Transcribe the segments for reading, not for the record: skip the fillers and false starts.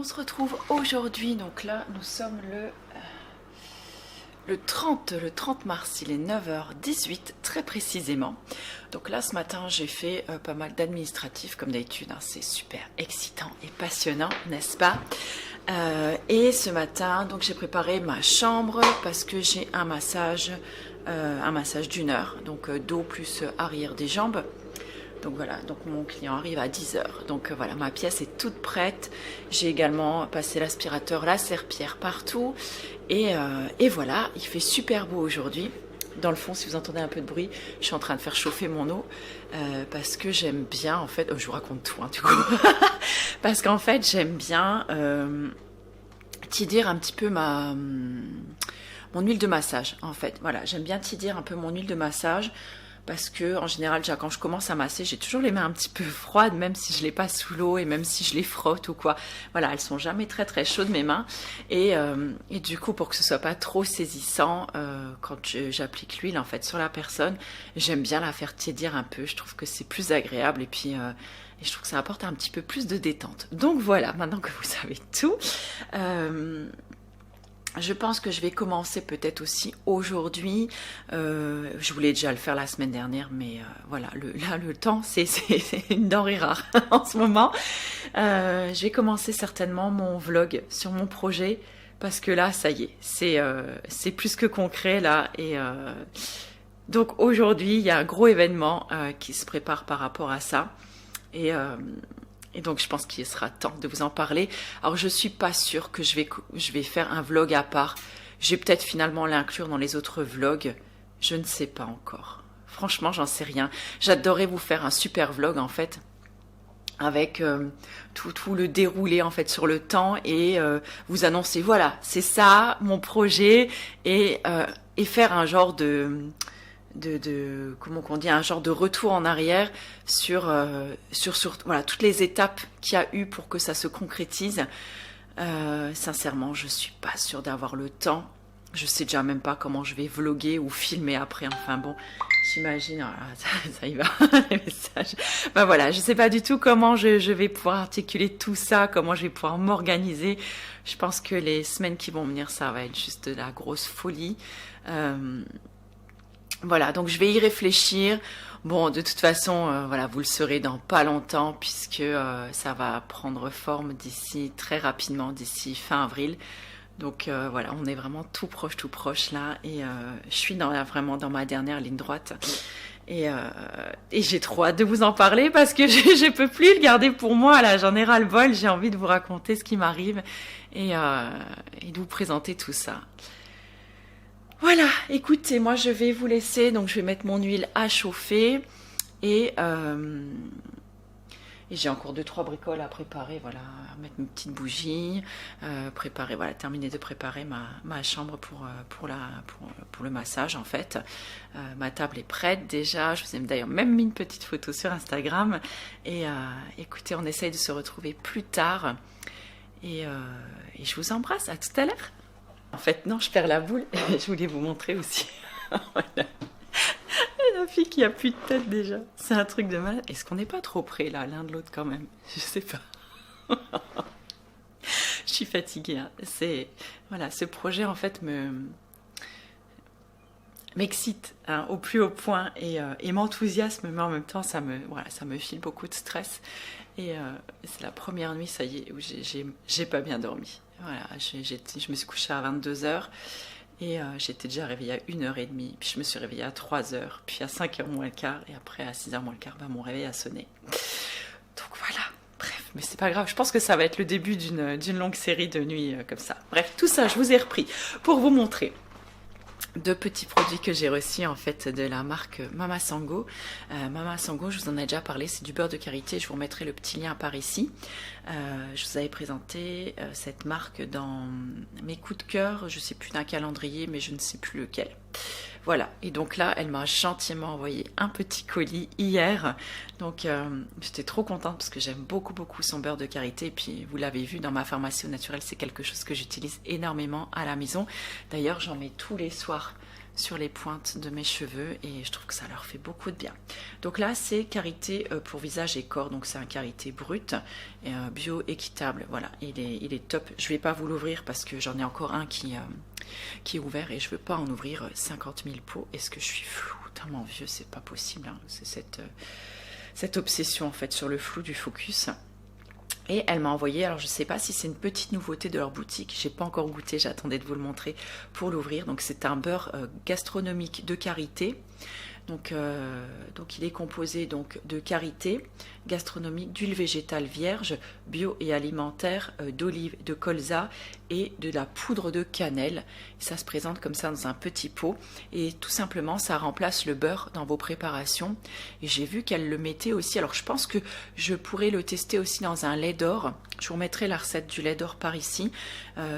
se retrouve aujourd'hui. Donc là, nous sommes le 30 mars, il est 9h18 très précisément. Donc là, ce matin, j'ai fait pas mal d'administratifs comme d'habitude. Hein, c'est super excitant et passionnant, n'est-ce pas? Et ce matin, donc j'ai préparé ma chambre parce que j'ai un massage d'une heure, donc dos plus arrière des jambes. Donc voilà, donc mon client arrive à 10h. Donc voilà, ma pièce est toute prête. J'ai également passé l'aspirateur, la serpillière partout. Et voilà, il fait super beau aujourd'hui. Dans le fond, si vous entendez un peu de bruit, je suis en train de faire chauffer mon eau parce que j'aime bien, en fait, je vous raconte tout, hein, du coup, parce qu'en fait, j'aime bien tiédir un petit peu mon huile de massage, en fait. Voilà, j'aime bien tiédir un peu mon huile de massage. Parce que en général, déjà quand je commence à masser, j'ai toujours les mains un petit peu froides, même si je les passe sous l'eau et même si je les frotte ou quoi. Voilà, elles sont jamais très très chaudes mes mains. Et du coup, pour que ce soit pas trop saisissant, quand j'applique l'huile en fait sur la personne, j'aime bien la faire tiédir un peu. Je trouve que c'est plus agréable et puis et je trouve que ça apporte un petit peu plus de détente. Donc voilà, maintenant que vous savez tout. Je pense que je vais commencer peut-être aussi aujourd'hui. Je voulais déjà le faire la semaine dernière, mais voilà, le temps, c'est une denrée rare en ce moment. Je vais commencer certainement mon vlog sur mon projet, parce que là, ça y est, c'est plus que concret là. Et donc aujourd'hui, il y a un gros événement qui se prépare par rapport à ça. Et donc, je pense qu'il sera temps de vous en parler. Alors, je ne suis pas sûre que je vais faire un vlog à part. Je vais peut-être finalement l'inclure dans les autres vlogs. Je ne sais pas encore. Franchement, j'en sais rien. J'adorerais vous faire un super vlog, en fait, avec tout le déroulé, en fait, sur le temps et vous annoncer, voilà, c'est ça, mon projet, et faire un genre de comment qu'on dit, un genre de retour en arrière sur voilà, toutes les étapes qu'il y a eu pour que ça se concrétise. Sincèrement, je suis pas sûre d'avoir le temps. Je sais déjà même pas comment je vais vlogger ou filmer après. Enfin bon, j'imagine, ça y va, les messages. Ben voilà, je sais pas du tout comment je vais pouvoir articuler tout ça, comment je vais pouvoir m'organiser. Je pense que les semaines qui vont venir, ça va être juste de la grosse folie. Voilà, donc je vais y réfléchir. Bon, de toute façon, voilà, vous le saurez dans pas longtemps puisque ça va prendre forme d'ici très rapidement, d'ici fin avril. Donc voilà, on est vraiment tout proche là. Et je suis vraiment dans ma dernière ligne droite. Et j'ai trop hâte de vous en parler parce que je peux plus le garder pour moi. Là, j'en ai ras-le-bol. J'ai envie de vous raconter ce qui m'arrive et de vous présenter tout ça. Voilà, écoutez, moi je vais vous laisser, donc je vais mettre mon huile à chauffer et j'ai encore 2-3 bricoles à préparer, voilà, à mettre une petite bougie, préparer, voilà, terminer de préparer ma chambre pour le massage en fait. Ma table est prête déjà, je vous ai d'ailleurs même mis une petite photo sur Instagram et écoutez, on essaye de se retrouver plus tard et je vous embrasse, à tout à l'heure. En fait, non, je perds la boule. Je voulais vous montrer aussi. Voilà. La fille qui a plus de tête déjà. C'est un truc de malade. Est-ce qu'on n'est pas trop près là, l'un de l'autre quand même? Je sais pas. Je suis fatiguée. Hein. Voilà, ce projet en fait m'excite hein, au plus haut point et m'enthousiasme, mais en même temps ça me file beaucoup de stress. Et c'est la première nuit, ça y est, où j'ai pas bien dormi. Voilà, je me suis couchée à 22h et j'étais déjà réveillée à 1h30, puis je me suis réveillée à 3h, puis à 5h moins le quart, et après à 6h moins le quart, mon réveil a sonné. Donc voilà, bref, mais c'est pas grave, je pense que ça va être le début d'une longue série de nuits comme ça. Bref, tout ça, je vous ai repris pour vous montrer deux petits produits que j'ai reçus en fait de la marque Mama Sango. Mama Sango, je vous en ai déjà parlé, c'est du beurre de karité, je vous remettrai le petit lien par ici. Je vous avais présenté cette marque dans mes coups de cœur, je ne sais plus d'un calendrier, mais je ne sais plus lequel. Voilà, et donc là, elle m'a gentiment envoyé un petit colis hier. Donc j'étais trop contente parce que j'aime beaucoup son beurre de karité. Et puis vous l'avez vu, dans ma pharmacie au naturel, c'est quelque chose que j'utilise énormément à la maison. D'ailleurs, j'en mets tous les soirs sur les pointes de mes cheveux et je trouve que ça leur fait beaucoup de bien. Donc là c'est karité pour visage et corps, donc c'est un karité brut et bio équitable. Voilà, il est top. Je vais pas vous l'ouvrir parce que j'en ai encore un qui est ouvert et je veux pas en ouvrir 50 000 pots. Est-ce que je suis floue tellement vieux, c'est pas possible, hein. C'est cette obsession en fait sur le flou du focus. Et elle m'a envoyé, alors je sais pas si c'est une petite nouveauté de leur boutique, j'ai pas encore goûté, j'attendais de vous le montrer pour l'ouvrir. Donc c'est un beurre gastronomique de karité. Donc il est composé donc de karité gastronomique, d'huile végétale vierge, bio et alimentaire, d'olive, de colza et de la poudre de cannelle. Ça se présente comme ça dans un petit pot et tout simplement ça remplace le beurre dans vos préparations. Et j'ai vu qu'elle le mettait aussi, alors je pense que je pourrais le tester aussi dans un lait d'or. Je vous remettrai la recette du lait d'or par ici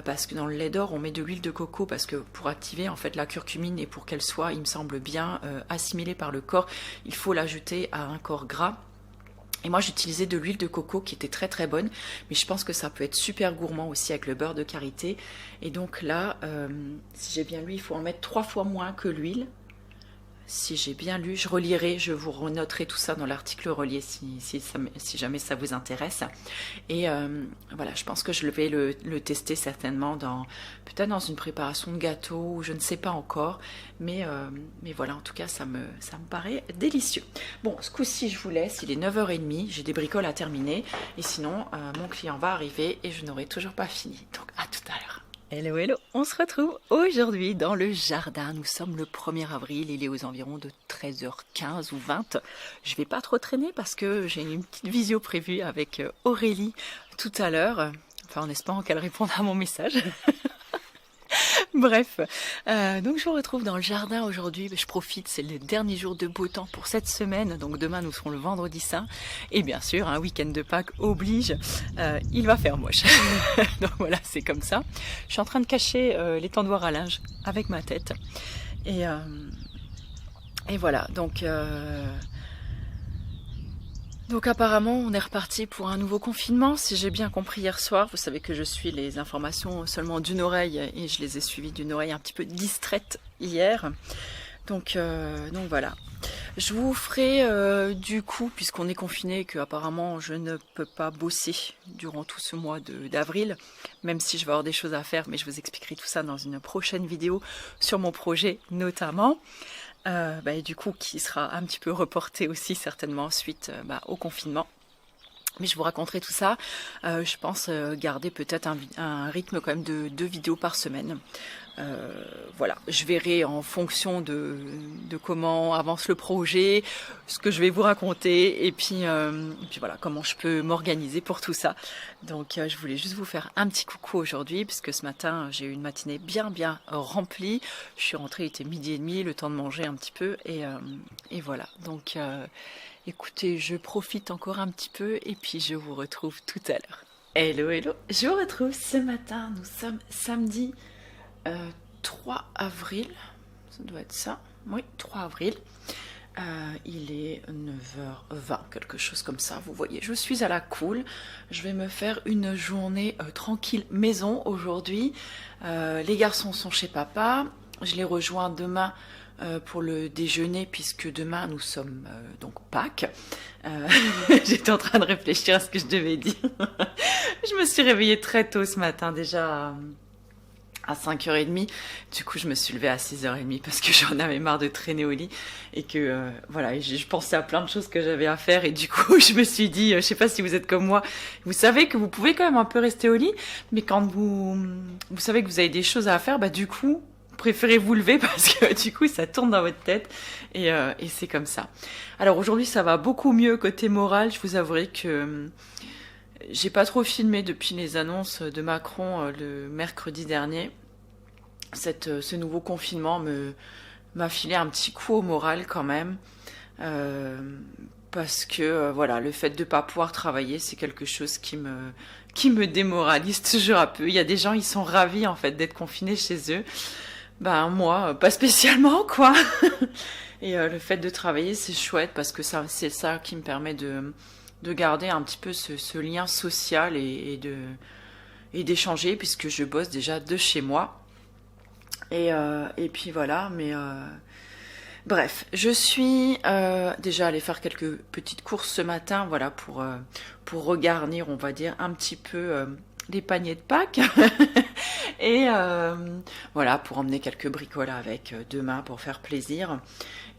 parce que dans le lait d'or on met de l'huile de coco parce que pour activer en fait la curcumine et pour qu'elle soit, il me semble bien, assimilée par le corps, il faut l'ajouter à un corps gras. Et moi j'utilisais de l'huile de coco qui était très très bonne, mais je pense que ça peut être super gourmand aussi avec le beurre de karité. Et donc là, si j'ai bien lu, il faut en mettre 3 fois moins que l'huile. Si j'ai bien lu, je relirai, je vous renoterai tout ça dans l'article relié si jamais ça vous intéresse. Et voilà, je pense que je vais le tester certainement peut-être dans une préparation de gâteau ou je ne sais pas encore. Mais voilà, en tout cas, ça me paraît délicieux. Bon, ce coup-ci, je vous laisse, il est 9h30, j'ai des bricoles à terminer. Et sinon, mon client va arriver et je n'aurai toujours pas fini. Donc, à tout à l'heure. Hello, hello, on se retrouve aujourd'hui dans le jardin. Nous sommes le 1er avril, il est aux environs de 13h15 ou 20. Je vais pas trop traîner parce que j'ai une petite visio prévue avec Aurélie tout à l'heure. Enfin, en espérant qu'elle réponde à mon message. Bref, donc je vous retrouve dans le jardin aujourd'hui. Je profite, c'est le dernier jour de beau temps pour cette semaine. Donc demain nous serons le vendredi saint. Et bien sûr, un week-end de Pâques oblige, il va faire moche. Donc voilà, c'est comme ça. Je suis en train de cacher les tendoirs à linge avec ma tête. Et voilà, donc apparemment on est reparti pour un nouveau confinement, si j'ai bien compris hier soir. Vous savez que je suis les informations seulement d'une oreille et je les ai suivies d'une oreille un petit peu distraite hier. Donc voilà. Je vous ferai du coup, puisqu'on est confiné, que apparemment je ne peux pas bosser durant tout ce mois d'avril, même si je vais avoir des choses à faire, mais je vous expliquerai tout ça dans une prochaine vidéo sur mon projet notamment. Et du coup qui sera un petit peu reporté aussi certainement suite au confinement. Mais je vous raconterai tout ça. Je pense garder peut-être un rythme quand même de 2 vidéos par semaine. Voilà, je verrai en fonction de comment avance le projet, ce que je vais vous raconter et puis voilà comment je peux m'organiser pour tout ça. Donc je voulais juste vous faire un petit coucou aujourd'hui puisque ce matin j'ai eu une matinée bien remplie. Je suis rentrée, il était 12h30, le temps de manger un petit peu et voilà. Donc écoutez, je profite encore un petit peu et puis je vous retrouve tout à l'heure. Hello, hello, je vous retrouve ce matin, nous sommes samedi 3 avril, ça doit être ça, oui, 3 avril, il est 9h20, quelque chose comme ça, vous voyez, je suis à la cool, je vais me faire une journée tranquille maison aujourd'hui, les garçons sont chez papa, je les rejoins demain pour le déjeuner puisque demain nous sommes donc Pâques. J'étais en train de réfléchir à ce que je devais dire. Je me suis réveillée très tôt ce matin déjà à 5h30, du coup je me suis levée à 6h30 parce que j'en avais marre de traîner au lit et que voilà, je pensais à plein de choses que j'avais à faire et du coup je me suis dit, je sais pas si vous êtes comme moi, vous savez que vous pouvez quand même un peu rester au lit, mais quand vous savez que vous avez des choses à faire, du coup préférez vous lever parce que du coup ça tourne dans votre tête et c'est comme ça. Alors aujourd'hui ça va beaucoup mieux côté moral, je vous avouerai que j'ai pas trop filmé depuis les annonces de Macron le mercredi dernier. Ce nouveau confinement m'a filé un petit coup au moral quand même. Parce que voilà, le fait de pas pouvoir travailler, c'est quelque chose qui me démoralise toujours un peu. Il y a des gens, ils sont ravis en fait d'être confinés chez eux. Moi, pas spécialement quoi. Et le fait de travailler, c'est chouette parce que c'est ça qui me permet de garder un petit peu ce lien social et d'échanger puisque je bosse déjà de chez moi. Et puis voilà, mais bref, je suis déjà allée faire quelques petites courses ce matin, voilà, pour regarnir, on va dire, un petit peu les paniers de Pâques. Et voilà, pour emmener quelques bricoles avec demain pour faire plaisir.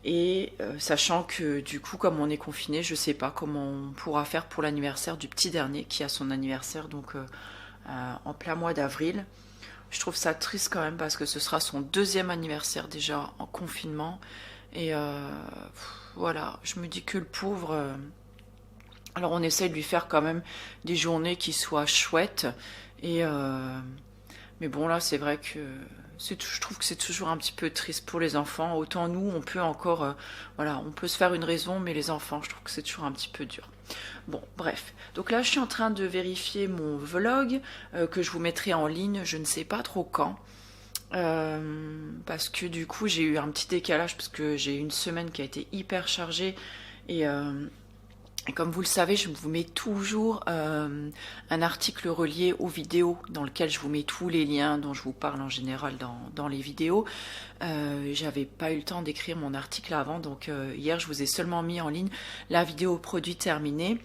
Et sachant que du coup, comme on est confiné, je sais pas comment on pourra faire pour l'anniversaire du petit dernier qui a son anniversaire donc en plein mois d'avril. Je trouve ça triste quand même parce que ce sera son deuxième anniversaire déjà en confinement. Et voilà, je me dis que le pauvre... alors on essaie de lui faire quand même des journées qui soient chouettes. Et mais bon là c'est vrai que je trouve que c'est toujours un petit peu triste pour les enfants. Autant nous on peut encore... voilà, on peut se faire une raison, mais les enfants je trouve que c'est toujours un petit peu dur. Bon, bref. Donc là, je suis en train de vérifier mon vlog que je vous mettrai en ligne, je ne sais pas trop quand. Parce que du coup, j'ai eu un petit décalage parce que j'ai eu une semaine qui a été hyper chargée. Et comme vous le savez, je vous mets toujours un article relié aux vidéos dans lequel je vous mets tous les liens dont je vous parle en général dans les vidéos. J'avais pas eu le temps d'écrire mon article avant, donc hier je vous ai seulement mis en ligne la vidéo produit terminée.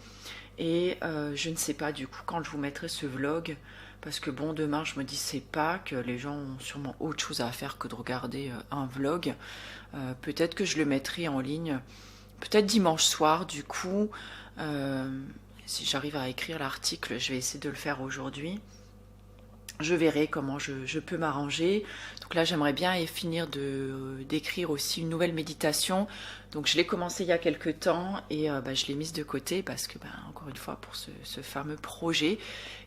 Et je ne sais pas du coup quand je vous mettrai ce vlog, parce que bon, demain je me dis c'est pas que les gens ont sûrement autre chose à faire que de regarder un vlog. Peut-être que je le mettrai en ligne peut-être dimanche soir du coup. Si j'arrive à écrire l'article, je vais essayer de le faire aujourd'hui. Je verrai comment je peux m'arranger. Donc là, j'aimerais bien finir d'écrire aussi une nouvelle méditation. Donc je l'ai commencé il y a quelques temps et je l'ai mise de côté parce que, encore une fois, pour ce fameux projet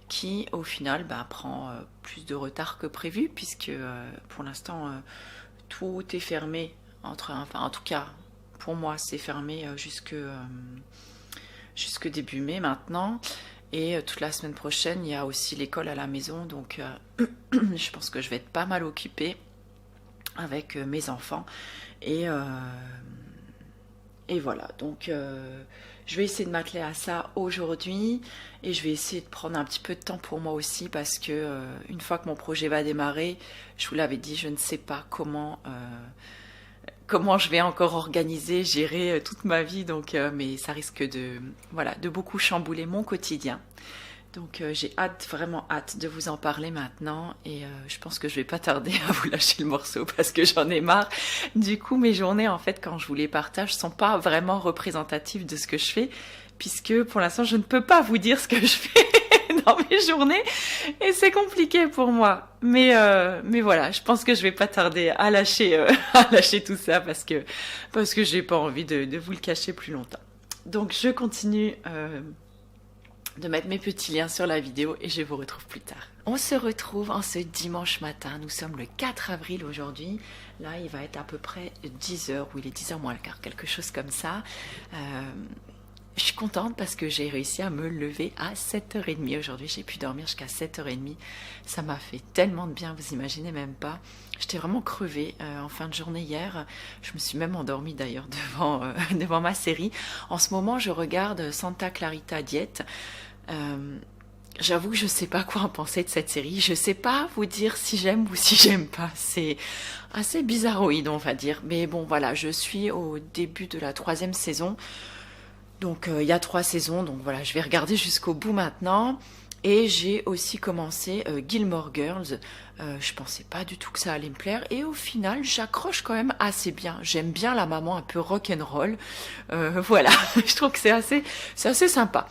qui, au final, prend plus de retard que prévu puisque pour l'instant, tout est fermé. Enfin, en tout cas, pour moi, c'est fermé jusque début mai maintenant. Et toute la semaine prochaine, il y a aussi l'école à la maison, donc je pense que je vais être pas mal occupée avec mes enfants. Et voilà, donc je vais essayer de m'atteler à ça aujourd'hui et je vais essayer de prendre un petit peu de temps pour moi aussi parce que une fois que mon projet va démarrer, je vous l'avais dit, je ne sais pas comment je vais encore organiser, gérer toute ma vie, donc mais ça risque de beaucoup chambouler mon quotidien. Donc j'ai vraiment hâte de vous en parler maintenant et je pense que je vais pas tarder à vous lâcher le morceau parce que j'en ai marre. Du coup, mes journées, en fait, quand je vous les partage, sont pas vraiment représentatives de ce que je fais puisque pour l'instant, je ne peux pas vous dire ce que je fais dans mes journées et c'est compliqué pour moi. Mais voilà, je pense que je vais pas tarder à lâcher tout ça parce que j'ai pas envie de vous le cacher plus longtemps. Donc je continue de mettre mes petits liens sur la vidéo et je vous retrouve plus tard. On se retrouve en ce dimanche matin, nous sommes le 4 avril aujourd'hui. Là, il va être à peu près 10h, ou il est 10h moins le quart, quelque chose comme ça. Je suis contente parce que j'ai réussi à me lever à 7h30 aujourd'hui. J'ai pu dormir jusqu'à 7h30. Ça m'a fait tellement de bien, vous imaginez même pas. J'étais vraiment crevée en fin de journée hier. Je me suis même endormie d'ailleurs devant ma série. En ce moment, je regarde Santa Clarita Diet. J'avoue que je ne sais pas quoi en penser de cette série. Je ne sais pas vous dire si j'aime ou si j'aime pas. C'est assez bizarroïde, on va dire. Mais bon, voilà, je suis au début de la 3e saison. Donc il y a 3 saisons, donc voilà, je vais regarder jusqu'au bout maintenant. Et j'ai aussi commencé Gilmore Girls. Je pensais pas du tout que ça allait me plaire. Et au final, j'accroche quand même assez bien. J'aime bien la maman un peu rock'n'roll. Voilà, je trouve que c'est assez sympa.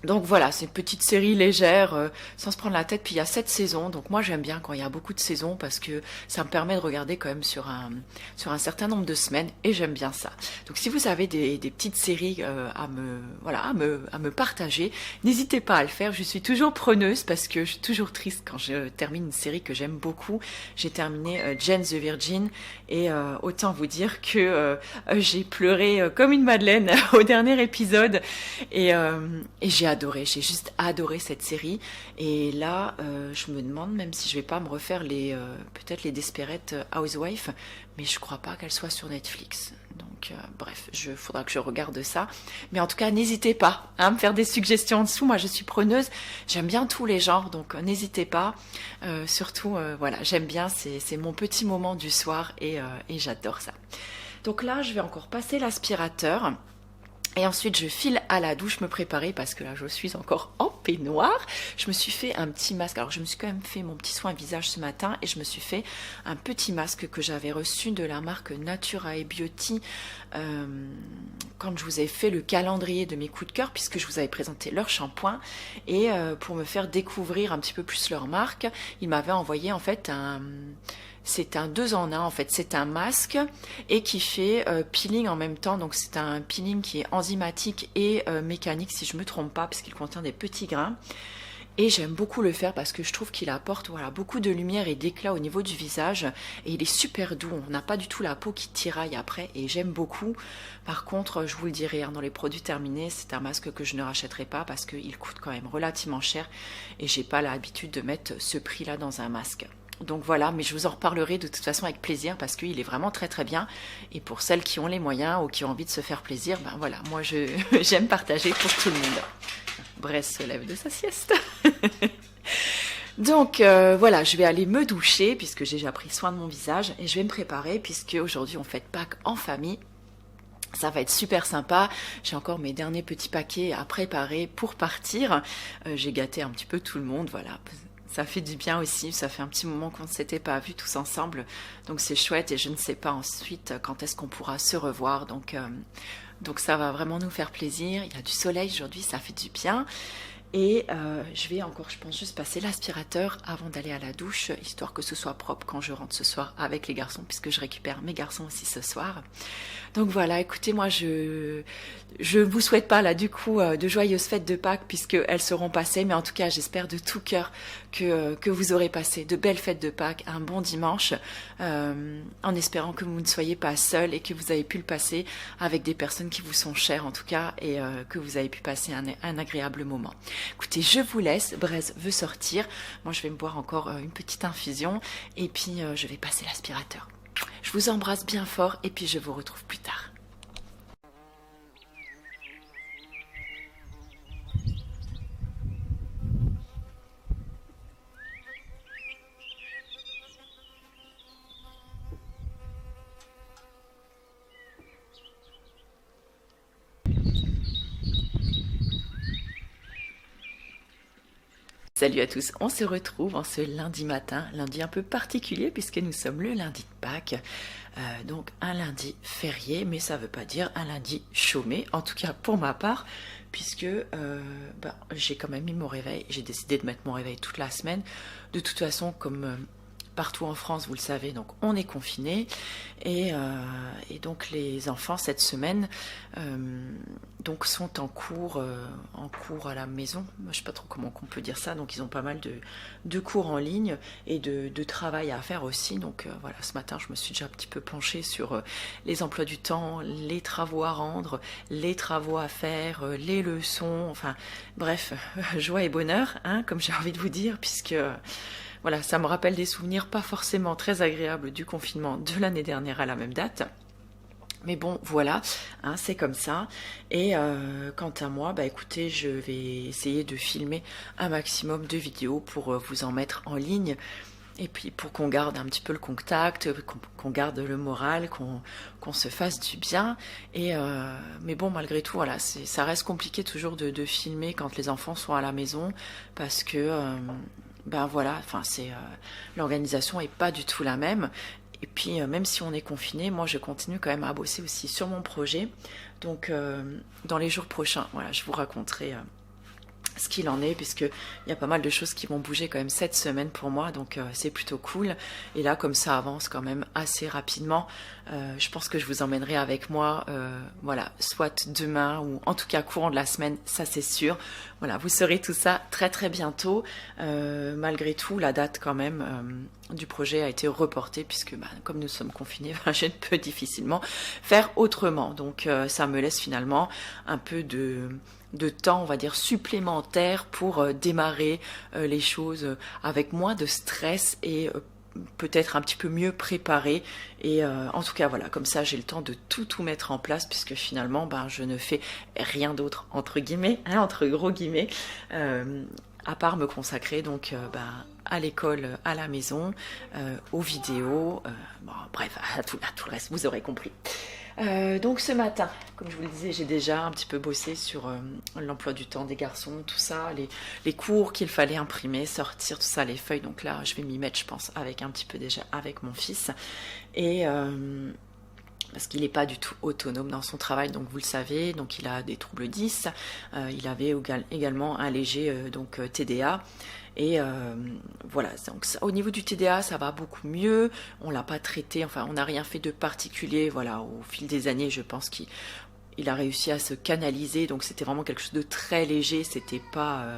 Donc voilà, c'est une petite série légère, sans se prendre la tête. Puis il y a 7 saisons, donc moi j'aime bien quand il y a beaucoup de saisons parce que ça me permet de regarder quand même sur un certain nombre de semaines et j'aime bien ça. Donc si vous avez des petites séries à me partager, n'hésitez pas à le faire. Je suis toujours preneuse parce que je suis toujours triste quand je termine une série que j'aime beaucoup. J'ai terminé Jane the Virgin et autant vous dire que j'ai pleuré comme une madeleine au dernier épisode et j'ai juste adoré cette série. Et là, je me demande même si je vais pas me refaire peut-être les Desperate Housewives, mais je crois pas qu'elle soit sur Netflix. Donc bref, faudra que je regarde ça. Mais en tout cas, n'hésitez pas à me faire des suggestions en dessous. Moi, je suis preneuse. J'aime bien tous les genres, donc n'hésitez pas. Surtout, voilà, j'aime bien. C'est mon petit moment du soir et j'adore ça. Donc là, je vais encore passer l'aspirateur. Et ensuite, je file à la douche me préparer parce que là, je suis encore en peignoir. Je me suis fait un petit masque. Alors, je me suis quand même fait mon petit soin visage ce matin et je me suis fait un petit masque que j'avais reçu de la marque Naturae Beauty quand je vous avais fait le calendrier de mes coups de cœur puisque je vous avais présenté leur shampoing. Et pour me faire découvrir un petit peu plus leur marque, ils m'avaient envoyé en fait c'est un 2 en 1 en fait, c'est un masque et qui fait peeling en même temps, donc c'est un peeling qui est enzymatique et mécanique si je ne me trompe pas, parce qu'il contient des petits grains. Et j'aime beaucoup le faire parce que je trouve qu'il apporte voilà, beaucoup de lumière et d'éclat au niveau du visage. Et il est super doux, on n'a pas du tout la peau qui tiraille après et j'aime beaucoup. Par contre, je vous le dirai, hein, dans les produits terminés, c'est un masque que je ne rachèterai pas parce qu'il coûte quand même relativement cher. Et j'ai pas l'habitude de mettre ce prix-là dans un masque. Donc voilà, mais je vous en reparlerai de toute façon avec plaisir parce qu'il est vraiment très très bien. Et pour celles qui ont les moyens ou qui ont envie de se faire plaisir, ben voilà, moi j'aime partager pour tout le monde. Bress se lève de sa sieste. Donc voilà, je vais aller me doucher puisque j'ai déjà pris soin de mon visage et je vais me préparer puisque aujourd'hui on fête Pâques en famille. Ça va être super sympa. J'ai encore mes derniers petits paquets à préparer pour partir. J'ai gâté un petit peu tout le monde, voilà. Ça fait du bien aussi, ça fait un petit moment qu'on ne s'était pas vus tous ensemble, donc c'est chouette et je ne sais pas ensuite quand est-ce qu'on pourra se revoir, donc ça va vraiment nous faire plaisir. Il y a du soleil aujourd'hui, ça fait du bien. Et je vais encore, je pense, juste passer l'aspirateur avant d'aller à la douche, histoire que ce soit propre quand je rentre ce soir avec les garçons, puisque je récupère mes garçons aussi ce soir. Donc voilà, écoutez, moi je vous souhaite pas là du coup de joyeuses fêtes de Pâques puisqu'elles seront passées, mais en tout cas j'espère de tout cœur que vous aurez passé de belles fêtes de Pâques, un bon dimanche, en espérant que vous ne soyez pas seuls et que vous avez pu le passer avec des personnes qui vous sont chères en tout cas et que vous avez pu passer un agréable moment. Écoutez, je vous laisse, Braise veut sortir, moi je vais me boire encore une petite infusion et puis je vais passer l'aspirateur. Je vous embrasse bien fort et puis je vous retrouve plus tard. Salut à tous, on se retrouve en ce lundi matin, lundi un peu particulier puisque nous sommes le lundi de Pâques, donc un lundi férié, mais ça ne veut pas dire un lundi chômé, en tout cas pour ma part, puisque j'ai quand même mis mon réveil, j'ai décidé de mettre mon réveil toute la semaine, de toute façon comme partout en France, vous le savez, donc on est confinés et donc les enfants cette semaine donc sont en cours à la maison. Je ne sais pas trop comment on peut dire ça. Donc ils ont pas mal de cours en ligne et de travail à faire aussi. Donc voilà, ce matin je me suis déjà un petit peu penchée sur les emplois du temps, les travaux à rendre, les travaux à faire, les leçons. Enfin bref, joie et bonheur, hein, comme j'ai envie de vous dire, puisque voilà, ça me rappelle des souvenirs pas forcément très agréables du confinement de l'année dernière à la même date. Mais bon, voilà, hein, c'est comme ça. Et quant à moi, bah écoutez, je vais essayer de filmer un maximum de vidéos pour vous en mettre en ligne. Et puis pour qu'on garde un petit peu le contact, qu'on garde le moral, qu'on se fasse du bien. Et mais bon, malgré tout, voilà, ça reste compliqué toujours de filmer quand les enfants sont à la maison parce que ben voilà, enfin l'organisation est pas du tout la même. Et puis même si on est confiné, moi je continue quand même à bosser aussi sur mon projet. Donc dans les jours prochains, voilà, je vous raconterai ce qu'il en est, puisqu'il y a pas mal de choses qui vont bouger quand même cette semaine pour moi, donc c'est plutôt cool. Et là, comme ça avance quand même assez rapidement, je pense que je vous emmènerai avec moi, voilà, soit demain ou en tout cas courant de la semaine, ça c'est sûr. Voilà, vous saurez tout ça très très bientôt. Malgré tout, la date quand même du projet a été reportée, puisque comme nous sommes confinés, je ne peux difficilement faire autrement. Donc ça me laisse finalement un peu de temps, on va dire, supplémentaire pour démarrer les choses avec moins de stress et peut-être un petit peu mieux préparé. Et en tout cas, voilà, comme ça, j'ai le temps de tout mettre en place, puisque finalement, ben, je ne fais rien d'autre, entre guillemets, hein, entre gros guillemets, à part me consacrer donc ben, à l'école, à la maison, aux vidéos, bon, bref, à tout le reste, vous aurez compris. Donc ce matin, comme je vous le disais, j'ai déjà un petit peu bossé sur l'emploi du temps des garçons, tout ça, les cours qu'il fallait imprimer, sortir, tout ça, les feuilles. Donc là, je vais m'y mettre, je pense, avec un petit peu déjà avec mon fils. Et parce qu'il n'est pas du tout autonome dans son travail, donc vous le savez, donc il a des troubles 10, il avait également un léger donc TDA. Et voilà, donc ça, au niveau du TDA, ça va beaucoup mieux. On l'a pas traité, enfin, on n'a rien fait de particulier. Voilà, au fil des années, je pense qu'il a réussi à se canaliser. Donc c'était vraiment quelque chose de très léger. C'était pas,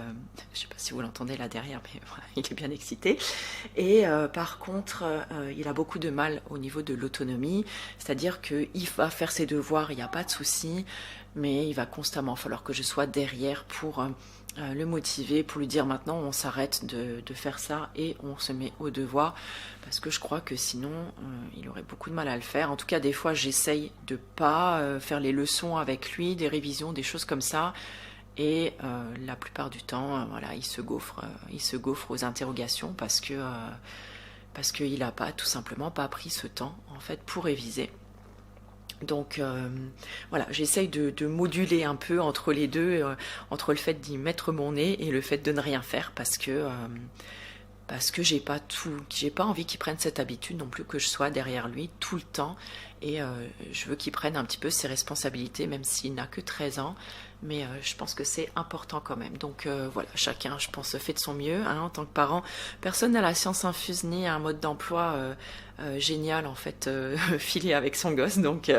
je sais pas si vous l'entendez là derrière, mais voilà, il est bien excité. Et par contre, il a beaucoup de mal au niveau de l'autonomie. C'est-à-dire qu'il va faire ses devoirs, il n'y a pas de souci, mais il va constamment falloir que je sois derrière pour le motiver, pour lui dire maintenant on s'arrête de faire ça et on se met au devoir, parce que je crois que sinon il aurait beaucoup de mal à le faire. En tout cas, des fois j'essaye de pas faire les leçons avec lui, des révisions, des choses comme ça, et la plupart du temps voilà, il se gaufre aux interrogations parce qu'il n'a pas tout simplement pas pris ce temps en fait pour réviser. Donc voilà, j'essaye de moduler un peu entre les deux, entre le fait d'y mettre mon nez et le fait de ne rien faire, parce que j'ai pas envie qu'il prenne cette habitude non plus, que je sois derrière lui tout le temps. Et je veux qu'il prenne un petit peu ses responsabilités, même s'il n'a que 13 ans. Mais je pense que c'est important quand même. Donc voilà, chacun, je pense, fait de son mieux, hein, en tant que parent. Personne n'a la science infuse ni un mode d'emploi génial, en fait, filé avec son gosse. Donc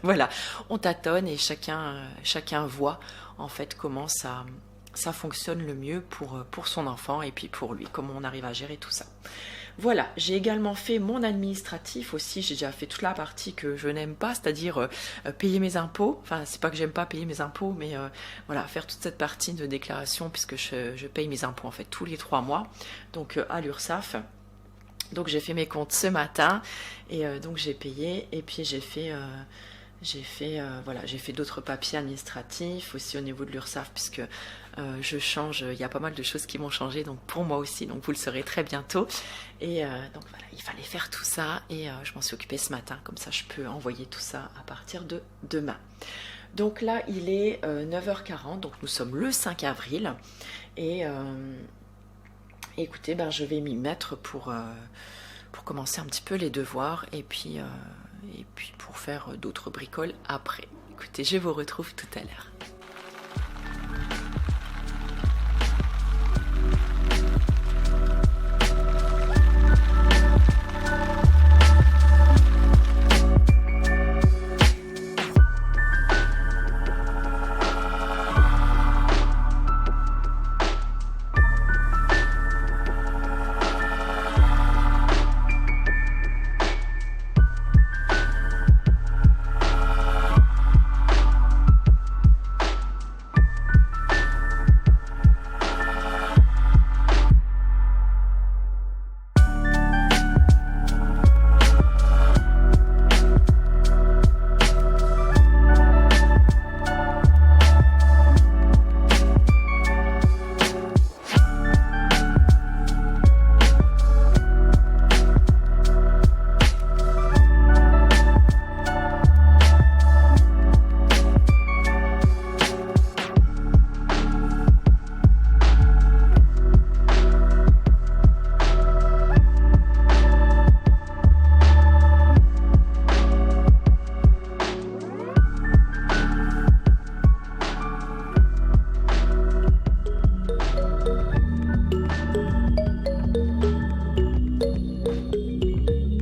voilà, on tâtonne et chacun voit, en fait, comment ça fonctionne le mieux pour son enfant et puis pour lui, comment on arrive à gérer tout ça. Voilà, j'ai également fait mon administratif aussi, j'ai déjà fait toute la partie que je n'aime pas, c'est-à-dire payer mes impôts. Enfin, c'est pas que j'aime pas payer mes impôts, mais voilà, faire toute cette partie de déclaration, puisque je paye mes impôts en fait tous les 3 mois, donc à l'URSSAF. Donc j'ai fait mes comptes ce matin, et donc j'ai payé, et puis j'ai fait d'autres papiers administratifs aussi au niveau de l'URSSAF, puisque je change, il y a pas mal de choses qui vont changer, donc pour moi aussi, donc vous le saurez très bientôt. Et donc voilà, il fallait faire tout ça, et je m'en suis occupée ce matin, comme ça je peux envoyer tout ça à partir de demain. Donc là il est 9h40, donc nous sommes le 5 avril, et écoutez, ben, je vais m'y mettre pour commencer un petit peu les devoirs, et puis pour faire d'autres bricoles après. Écoutez, je vous retrouve tout à l'heure.